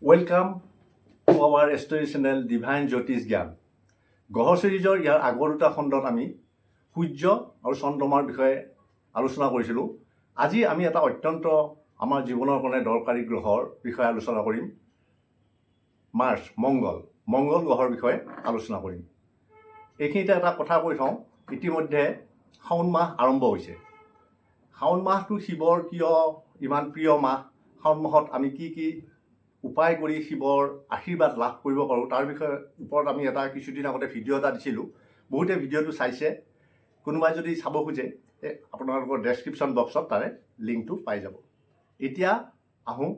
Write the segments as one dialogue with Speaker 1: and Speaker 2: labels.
Speaker 1: Welcome to our story channel Divine Jyotish Gyan. গ্ৰহ সিৰিজৰ ইয়াৰ আগৰ দুটা খণ্ডত আমি সূৰ্য আৰু চন্দ্ৰমাৰ বিষয়ে আলোচনা কৰিছিলোঁ। আজি আমি এটা অত্যন্ত আমাৰ জীৱনৰ কাৰণে দৰকাৰী গ্ৰহৰ বিষয়ে আলোচনা কৰিম। মাৰ্চ মংগল গ্ৰহৰ বিষয়ে আলোচনা কৰিম। এইখিনিতে এটা কথা কৈ থওঁ, ইতিমধ্যে শাওণ মাহ আৰম্ভ হৈছে। শাওণ মাহটো শিৱৰ কিয় ইমান প্ৰিয় মাহ? শাওণ মাহত আমি কি উপায় কৰি শিৱৰ আশীৰ্বাদ লাভ কৰিব পাৰোঁ তাৰ বিষয়ে ওপৰত আমি কিছুদিন আগতে ভিডিঅ' এটা দিছিলোঁ। বহুতে ভিডিঅ'টো চাইছে। কোনোবাই যদি চাব খোজে আপোনালোকৰ ডেছক্ৰিপশ্যন বক্সত তাৰে লিংকটো পাই যাব। এতিয়া আহোঁ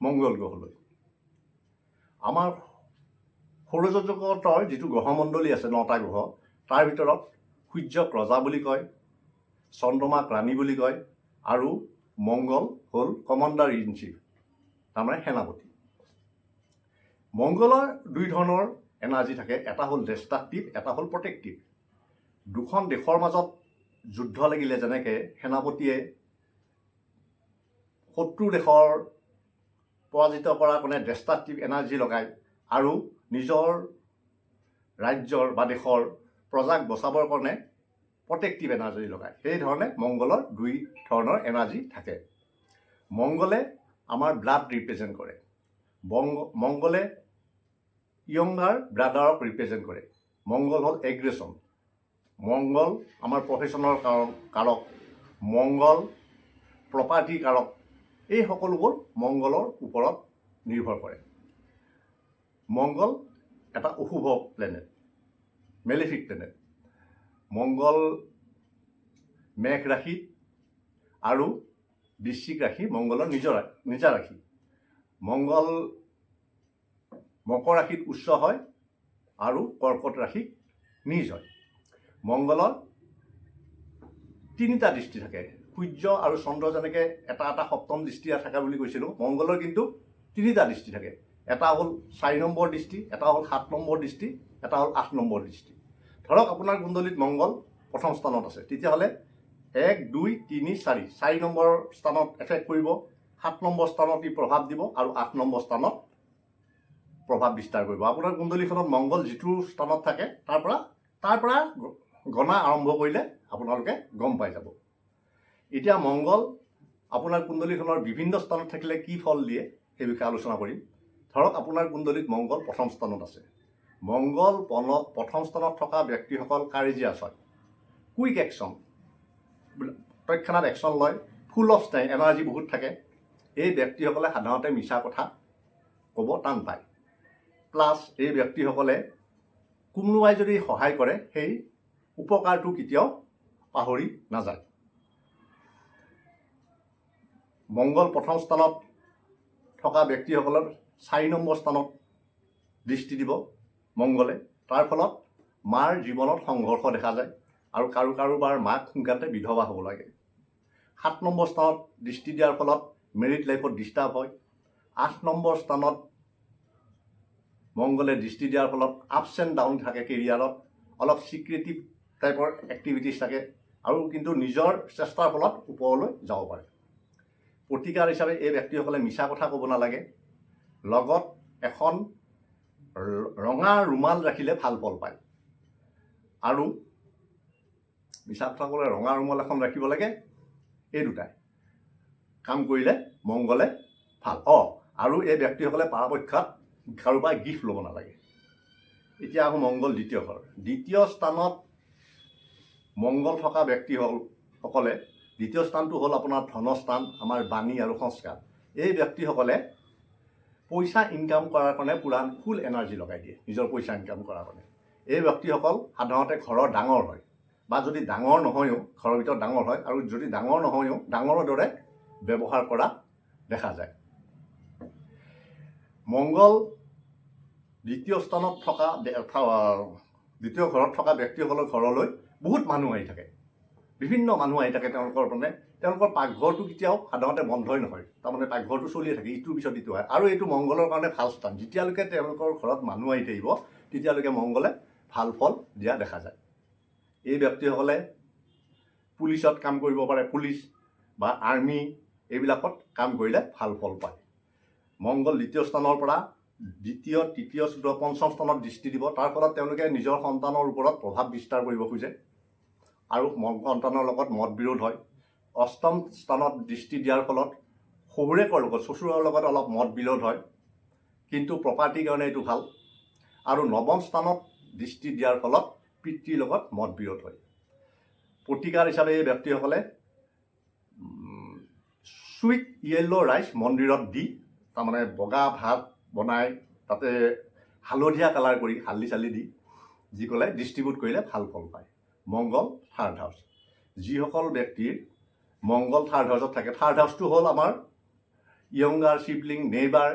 Speaker 1: মংগল গ্ৰহলৈ। আমাৰ সৌৰজগতৰ যিটো গ্ৰহমণ্ডলী আছে 9টা গ্ৰহ, তাৰ ভিতৰত সূৰ্যক ৰজা বুলি কয়, চন্দ্ৰমাক ৰাণী বুলি কয়, আৰু মংগল হ'ল কমাণ্ডাৰ ইন চিফ, তাৰমানে সেনাপতি। মংগলৰ দুই ধৰণৰ এনাৰ্জি থাকে, এটা হ'ল ডেষ্ট্ৰাকটিভ, এটা হ'ল প্ৰটেক্টিভ। দুখন দেশৰ মাজত যুদ্ধ লাগিলে যেনেকৈ সেনাপতিয়ে শত্ৰু দেশৰ পৰাজিত কৰাৰ কাৰণে ডেষ্ট্ৰাকটিভ এনাৰ্জি লগায় আৰু নিজৰ ৰাজ্যৰ বা দেশৰ প্ৰজাক বচাবৰ কাৰণে প্ৰটেক্টিভ এনাৰ্জি লগায়। সেইধৰণে মংগলৰ দুই ধৰণৰ এনাৰ্জি থাকে। মংগলে আমাৰ ব্লাড ৰিপ্ৰেজেণ্ট কৰে। মংগলে য়ংগাৰ ব্ৰাদাৰক ৰিপ্ৰেজেণ্ট কৰে। মংগল হ'ল এগ্ৰেশ্যন। মংগল আমাৰ প্ৰফেশ্যনৰ কাৰক। মংগল প্ৰপাৰ্টিৰ কাৰক। এই সকলোবোৰ মংগলৰ ওপৰত নিৰ্ভৰ কৰে। মংগল এটা অশুভ প্লেনেট, মেলেফিক প্লেনেট। মংগল মেঘ ৰাশিত আৰু বৃশ্চিক ৰাশি মংগলৰ নিজা ৰাশি। মংগল মকৰ ৰাশিত উচ্চ হয় আৰু কৰ্কট ৰাশিত নিজ হয়। মংগলৰ তিনিটা দৃষ্টি থাকে। সূৰ্য আৰু চন্দ্ৰ যেনেকৈ এটা সপ্তম দৃষ্টি থাকে বুলি কৈছিলোঁ, মংগলৰ কিন্তু তিনিটা দৃষ্টি থাকে। এটা হ'ল 4 নম্বৰ দৃষ্টি, এটা হ'ল 7 নম্বৰ দৃষ্টি, এটা হ'ল 8 নম্বৰ দৃষ্টি। ধৰক আপোনাৰ কুণ্ডলীত মংগল প্ৰথম স্থানত আছে, তেতিয়াহ'লে 1, 2, 3, 4 নম্বৰ স্থানত এফেক্ট কৰিব, 7 নম্বৰ স্থানত ই প্ৰভাৱ দিব আৰু 8 নম্বৰ স্থানত প্ৰভাৱ বিস্তাৰ কৰিব। আপোনাৰ কুণ্ডলীখনত মংগল যিটো স্থানত থাকে তাৰ পৰা গণনা আৰম্ভ কৰিলে আপোনালোকে গম পাই যাব। এতিয়া মংগল আপোনাৰ কুণ্ডলীখনৰ বিভিন্ন স্থানত থাকিলে কি ফল দিয়ে সেই বিষয়ে আলোচনা কৰিম। ধৰক আপোনাৰ কুণ্ডলীত মংগল প্ৰথম স্থানত আছে। মংগল প্ৰথম স্থানত থকা ব্যক্তিসকল কাৰেজিয়াছ হয়, কুইক একশ্যন, তৎক্ষণাৎ একশ্যন লয়, ফুল অফ এনাৰ্জি বহুত থাকে। এই ব্যক্তিসকলে সাধাৰণতে মিছা কথা ক'ব টান পায়। প্লাছ এই ব্যক্তিসকলে কোনোবাই যদি সহায় কৰে সেই উপকাৰটো কেতিয়াও পাহৰি নাযায়। মংগল প্ৰথম স্থানত থকা ব্যক্তিসকলৰ 4 নম্বৰ স্থানত দৃষ্টি দিব মংগলে। তাৰ ফলত মাৰ জীৱনত সংঘৰ্ষ দেখা যায় আৰু কাৰোবাৰ মাক সোনকালে বিধৱা হ'ব লাগে। 7 নম্বৰ স্থানত দৃষ্টি দিয়াৰ ফলত মেৰিড লাইফত ডিষ্টাৰ্ব হয়। 8 নম্বৰ স্থানত মংগলে দৃষ্টি দিয়াৰ ফলত আপছ এণ্ড ডাউন থাকে কেৰিয়াৰত, অলপ চিক্ৰেটিভ টাইপৰ এক্টিভিটিছ থাকে আৰু কিন্তু নিজৰ চেষ্টাৰ ফলত ওপৰলৈ যাব পাৰে। প্ৰতিকাৰ হিচাপে এই ব্যক্তিসকলে মিছা কথা ক'ব নালাগে। লগত এখন ৰঙা ৰুমাল ৰাখিলে ভাল ফল পায়। আৰু মিছা কথা ক'লে ৰঙা ৰুমাল এখন ৰাখিব লাগে। এই দুটাই কাম কৰিলে মংগলে ভাল। আৰু এই ব্যক্তিসকলে পৰাপক্ষত কাৰোবাৰ গিফ্ট ল'ব নালাগে। এতিয়া আহোঁ মংগল দ্বিতীয় ঘৰ। দ্বিতীয় স্থানত মংগল থকা ব্যক্তিসকলে, দ্বিতীয় স্থানটো হ'ল আপোনাৰ ধনস্থান, আমাৰ বাণী আৰু সংস্কাৰ। এই ব্যক্তিসকলে পইচা ইনকাম কৰাৰ কাৰণে পূৰা ফুল এনাৰ্জি লগাই দিয়ে নিজৰ পইচা ইনকাম কৰাৰ কাৰণে। এই ব্যক্তিসকল সাধাৰণতে ঘৰৰ ডাঙৰ হয়, বা যদি ডাঙৰ নহয়ও ঘৰৰ ভিতৰত ডাঙৰ হয়, আৰু যদি ডাঙৰ নহয়ও ডাঙৰৰ দৰে ব্যৱহাৰ কৰা দেখা যায়। মংগল দ্বিতীয় স্থানত থকা দ্বিতীয় ঘৰত থকা ব্যক্তিসকলৰ ঘৰলৈ বহুত মানুহ আহি থাকে, বিভিন্ন মানুহ আহি থাকে। তেওঁলোকৰ পাকঘৰটো কেতিয়াও সাধাৰণতে বন্ধই নহয়, তাৰমানে পাকঘৰটো চলিয়ে থাকে, ইটোৰ পিছত ইটো হয়। আৰু এইটো মংগলৰ কাৰণে ভাল স্থান। যেতিয়ালৈকে তেওঁলোকৰ ঘৰত মানুহ আহি থাকিব তেতিয়ালৈকে মংগলে ভাল ফল দিয়া দেখা যায়। এই ব্যক্তিসকলে পুলিচত কাম কৰিব পাৰে, পুলিচ বা আৰ্মি এইবিলাকত কাম কৰিলে ভাল ফল পায়। মংগল দ্বিতীয় স্থানৰ পৰা দ্বিতীয় তৃতীয় চতুৰ্থ পঞ্চম স্থানত দৃষ্টি দিব। তাৰ ফলত তেওঁলোকে নিজৰ সন্তানৰ ওপৰত প্ৰভাৱ বিস্তাৰ কৰিব খোজে আৰু সন্তানৰ লগত মত বিৰোধ হয়। অষ্টম স্থানত দৃষ্টি দিয়াৰ ফলত শহুৰেকৰ লগত শ্বশুৰৰ লগত অলপ মত বিৰোধ হয়, কিন্তু প্ৰপাৰ্টিৰ কাৰণে এইটো ভাল। আৰু নৱম স্থানত দৃষ্টি দিয়াৰ ফলত পিতৃৰ লগত মত বিৰোধ হয়। প্ৰতিকাৰ হিচাপে এই ব্যক্তিসকলে চুইট য়েল্ল' ৰাইচ মন্দিৰত দি, তাৰমানে বগা ভাত বনাই তাতে হালধীয়া কালাৰ কৰি হালধি চালি দি যিসকলে ডিষ্ট্ৰিবিউট কৰিলে ভাল ফল পায়। মংগল থাৰ্ড হাউচ, যিসকল ব্যক্তিৰ মংগল থাৰ্ড হাউচত থাকে, থাৰ্ড হাউচটো হ'ল আমাৰ য়ংগাৰ, চিবলিং, নেইবাৰ,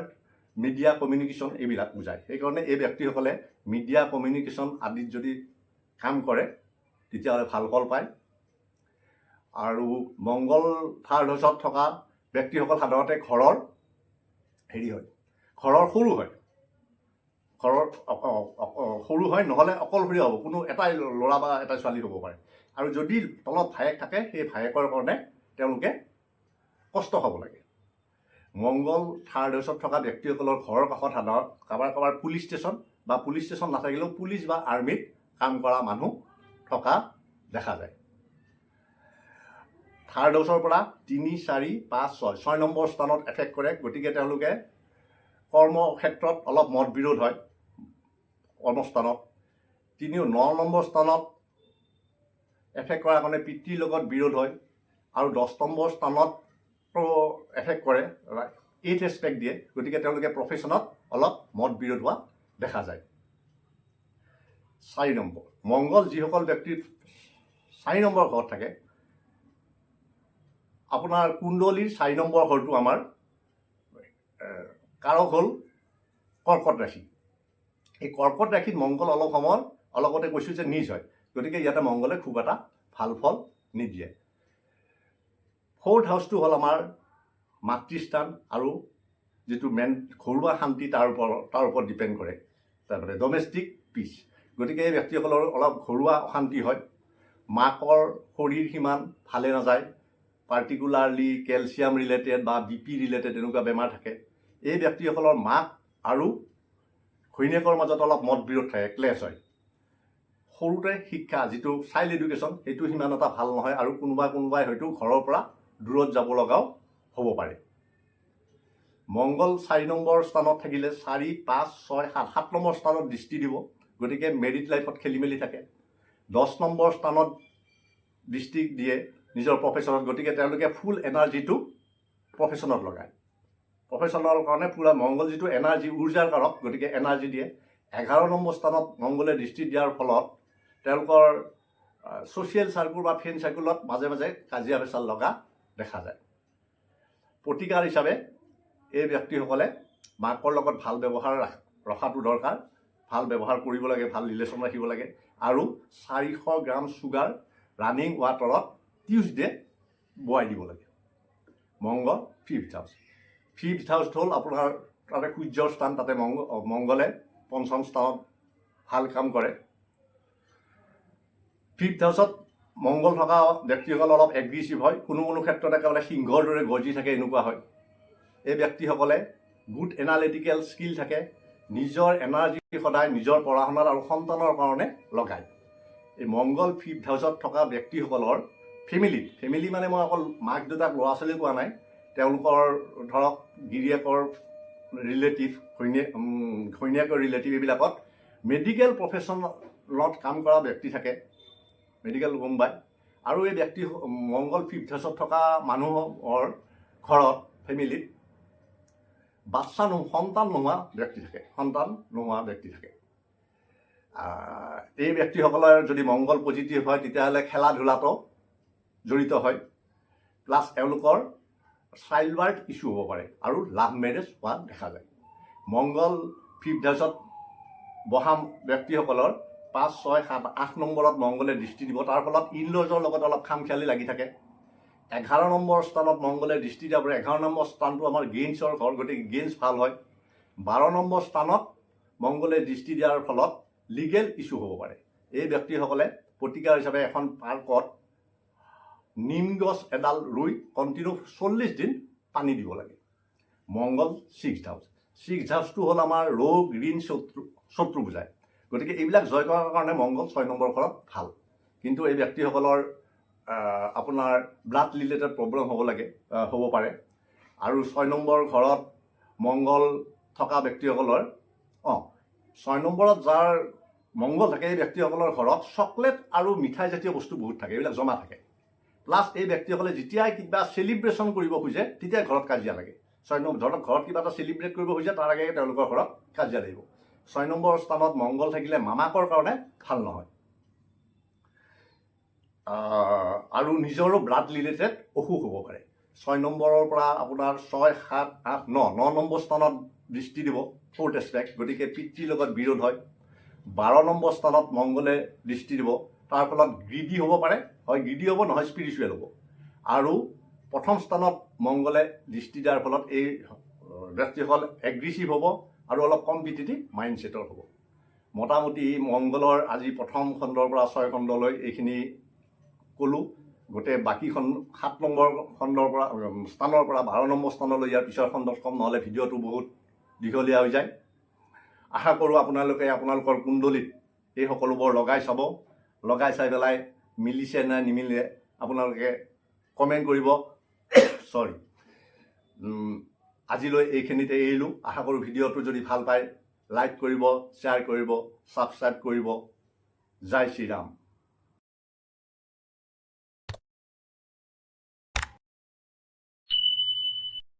Speaker 1: মিডিয়া কমিউনিকেশ্যন এইবিলাক বুজায়। সেইকাৰণে এই ব্যক্তিসকলে মিডিয়া কমিউনিকেশ্যন আদিত যদি কাম কৰে তেতিয়াহ'লে ভাল ফল পায়। আৰু মংগল থাৰ্ড হাউচত থকা ব্যক্তিসকল সাধাৰণতে ঘৰৰ ঘৰৰ সৰু হয়, সৰু হয়, নহ'লে অকলশৰীয়া হ'ব, কোনো এটাই ল'ৰা বা এটাই ছোৱালী হ'ব পাৰে। আৰু যদি তলত ভায়েক থাকে, সেই ভায়েকৰ কাৰণে তেওঁলোকে কষ্ট খাব লাগে। মংগল থাৰ্ড হাউচত থকা ব্যক্তিসকলৰ ঘৰৰ কাষত সাধাৰণ কাৰোবাৰ পুলিচ ষ্টেচন বা পুলিচ ষ্টেচন নাথাকিলেও পুলিচ বা আৰ্মিত কাম কৰা মানুহ থকা দেখা যায়। থাৰ্ড হাউচৰ পৰা 3, 4, 5, 6 নম্বৰ স্থানত এফেক্ট কৰে। গতিকে তেওঁলোকে কৰ্মক্ষেত্ৰত অলপ মত বিৰোধ হয় কৰ্মস্থানত। 9 নম্বৰ স্থানত এফেক্ট কৰাৰ কাৰণে পিতৃৰ লগত বিৰোধ হয়। আৰু 10 নম্বৰ স্থানত এফেক্ট কৰে, 8th এছপেক্ট দিয়ে। গতিকে তেওঁলোকে প্ৰফেশ্যনত অলপ মত বিৰোধ হোৱা দেখা যায়। 4 নম্বৰ, মংগল যিসকল ব্যক্তিৰ 4 নম্বৰ ঘৰত থাকে, আপোনাৰ কুণ্ডলীৰ 4 নম্বৰ ঘৰটো আমাৰ কাৰক হ'ল কৰ্কট ৰাশি। এই কৰ্কট ৰাশিত মংগল অলপতে কৈছোঁ যে নিজ হয়। গতিকে ইয়াতে মংগলে খুব এটা ভাল ফল নিদিয়ে। 4th হাউচটো হ'ল আমাৰ মাতৃস্থান আৰু যিটো ঘৰুৱা শান্তি তাৰ ওপৰত ডিপেণ্ড কৰে, তাৰমানে ডমেষ্টিক পিচ। গতিকে এই ব্যক্তিসকলৰ অলপ ঘৰুৱা অশান্তি হয়। মাকৰ শৰীৰ সিমান ভালে নাযায়, পাৰ্টিকুলাৰলি কেলছিয়াম ৰিলেটেড বা BP ৰিলেটেড এনেকুৱা বেমাৰ থাকে। এই ব্যক্তিসকলৰ মাক আৰু ঘৈণীয়েকৰ মাজত অলপ মত বিৰোধ থাকে, ক্লেছ হয়। সৰুতে শিক্ষা যিটো চাইল্ড এডুকেশ্যন সেইটো সিমান এটা ভাল নহয় আৰু কোনোবাই হয়তো ঘৰৰ পৰা দূৰত যাব লগাও হ'ব পাৰে। মংগল 4 নম্বৰ স্থানত থাকিলে 4, 5, 6, 7 নম্বৰ স্থানত দৃষ্টি দিব। গতিকে মেৰিড লাইফত খেলি মেলি থাকে। 10 নম্বৰ স্থানত দৃষ্টি দিয়ে নিজৰ প্ৰফেশ্যনত। গতিকে তেওঁলোকে ফুল এনাৰ্জিটো প্ৰফেশ্যনত লগায়। প্ৰফেশ্যনৰ কাৰণে পুৰা মংগল যিটো এনাৰ্জি, উৰ্জাৰ কাৰক, গতিকে এনাৰ্জি দিয়ে। 11 নম্বৰ স্থানত মংগলে দৃষ্টি দিয়াৰ ফলত তেওঁলোকৰ ছ'চিয়েল চাৰ্কুল বা ফ্ৰেণ্ড চাৰ্কুলত মাজে মাজে কাজিয়া পেচাল লগা দেখা যায়। প্ৰতিকাৰ হিচাপে এই ব্যক্তিসকলে মাকৰ লগত ভাল ব্যৱহাৰ ৰখাটো দৰকাৰ, ভাল ব্যৱহাৰ কৰিব লাগে, ভাল ৰিলেশ্যন ৰাখিব লাগে। আৰু 400 গ্ৰাম চুগাৰ ৰানিং ৱাটাৰত টিউজডে বোৱাই দিব লাগে। মংগল 5th হাউচ। 5th হাউচ হ'ল আপোনাৰ তাতে সূৰ্যৰ স্থান, তাতে মংগলে 5ম স্থানত ভাল কাম কৰে। 5th হাউচত মংগল থকা ব্যক্তিসকল অলপ এগ্ৰেছিভ হয়, কোনো ক্ষেত্ৰত একেবাৰে সিংহৰ দৰে গৰ্জি থাকে, এনেকুৱা হয়। এই ব্যক্তিসকলে গুড এনালিটিকেল স্কিল থাকে, নিজৰ এনাৰ্জি সদায় নিজৰ পঢ়া শুনাত আৰু সন্তানৰ কাৰণে লগায়। এই মংগল 5th হাউচত থকা ব্যক্তিসকলৰ ফেমিলি মানে মই অকল মাক দেউতাক ল'ৰা ছোৱালী কোৱা নাই, তেওঁলোকৰ ধৰক গিৰিয়েকৰ ৰিলেটিভ, ঘৈণীয়েকৰ ৰিলেটিভ, এইবিলাকত মেডিকেল প্ৰফেশ্যনত কাম কৰা ব্যক্তি থাকে, মেডিকেল কোম্পাই। আৰু এই মংগল 5th হাউচত থকা মানুহৰ ঘৰত ফেমিলিত সন্তান নোহোৱা ব্যক্তি থাকে। এই ব্যক্তিসকলৰ যদি মংগল পজিটিভ হয় তেতিয়াহ'লে খেলা ধূলাতো জড়িত হয়, প্লাছ এওঁলোকৰ চাইল্ড বাৰ্থ ইছ্যু হ'ব পাৰে আৰু লাভ মেৰেজ হোৱা দেখা যায়। মংগল 5th হাউচত বহা ব্যক্তিসকলৰ 5, 6, 7, 8 নম্বৰত মংগলে দৃষ্টি দিব। তাৰ ফলত ইনলজৰ লগত অলপ খামখেয়ালি লাগি থাকে। 11 নম্বৰ স্থানত মংগলে দৃষ্টি দিয়াৰ পৰা 11 নম্বৰ স্থানটো আমাৰ গেইনছৰ ঘৰ, গতিকে গেইনছ ভাল হয়। 12 নম্বৰ স্থানত মংগলে দৃষ্টি দিয়াৰ ফলত লিগেল ইছ্যু হ'ব পাৰে। এই ব্যক্তিসকলে প্ৰতিকাৰ হিচাপে এখন পাৰ্কত নিম গছ এডাল ৰুই কণ্টিনিউ 40 দিন পানী দিব লাগে। মংগল 6th হাউচ। 6th হাউচটো হ'ল আমাৰ ৰোগ ঋণ শত্ৰু বুজায়। গতিকে এইবিলাক জয় কৰাৰ কাৰণে মংগল 6 নম্বৰ ঘৰত ভাল। কিন্তু এই ব্যক্তিসকলৰ আপোনাৰ ব্লাড ৰিলেটেড প্ৰব্লেম হ'ব পাৰে। আৰু 6 নম্বৰ ঘৰত মংগল থকা ব্যক্তিসকলৰ 6 নম্বৰত যাৰ মংগল থাকে এই ব্যক্তিসকলৰ ঘৰত চকলেট আৰু মিঠাই জাতীয় বস্তু বহুত থাকে, এইবিলাক জমা থাকে। প্লাছ এই ব্যক্তিসকলে যেতিয়াই কিবা চেলিব্ৰেশ্যন কৰিব খোজে তেতিয়া ঘৰত কাজিয়া লাগে। 6 নম্বৰ ধৰক ঘৰত কিবা এটা চেলিব্ৰেট কৰিব খোজে তাৰ আগে তেওঁলোকৰ ঘৰত কাজিয়া লাগিব। 6 নম্বৰ স্থানত মংগল থাকিলে মামাকৰ কাৰণে ভাল নহয়। আৰু নিজৰো ব্লাড ৰিলেটেড অসুখ হ'ব পাৰে। 6 নম্বৰৰ পৰা আপোনাৰ 6, 7, 8, 9 নম্বৰ স্থানত দৃষ্টি দিব, 4th এস্পেক্ট। গতিকে পিতৃৰ লগত বিৰোধ হয়। 12 নম্বৰ স্থানত মংগলে দৃষ্টি দিব, তাৰ ফলত গ্ৰীডি হ'ব পাৰে, হয় গ্ৰীডি হ'ব নহয় স্পিৰিচুৱেল হ'ব। আৰু 1ম স্থানত মংগলে দৃষ্টি দিয়াৰ ফলত এই ব্যক্তিসকল এগ্ৰেছিভ হ'ব আৰু অলপ কম্পিটিটিভ মাইণ্ডছেটৰ হ'ব। মোটামুটি মংগলৰ আজি 1ম খণ্ডৰ পৰা 6 খণ্ডলৈ এইখিনি ক'লোঁ। গোটেই বাকীখন 7 নম্বৰ খণ্ডৰ পৰা স্থানৰ পৰা 12 নম্বৰ স্থানলৈ ইয়াৰ পিছৰ খণ্ডত কম, নহ'লে ভিডিঅ'টো বহুত দীঘলীয়া হৈ যায়। আশা কৰোঁ আপোনালোকে আপোনালোকৰ কুণ্ডলীত এই সকলোবোৰ লগাই চাব। লগাই চাই পেলাই মিলিছে নে নিমিলে আপোনালোকে কমেণ্ট কৰিব। চৰি, আজিলৈ এইখিনিতে এৰিলোঁ। আশা কৰোঁ ভিডিঅ'টো যদি ভাল পায় লাইক কৰিব, শ্বেয়াৰ কৰিব, ছাবস্ক্ৰাইব কৰিব। জয় শ্ৰীৰাম।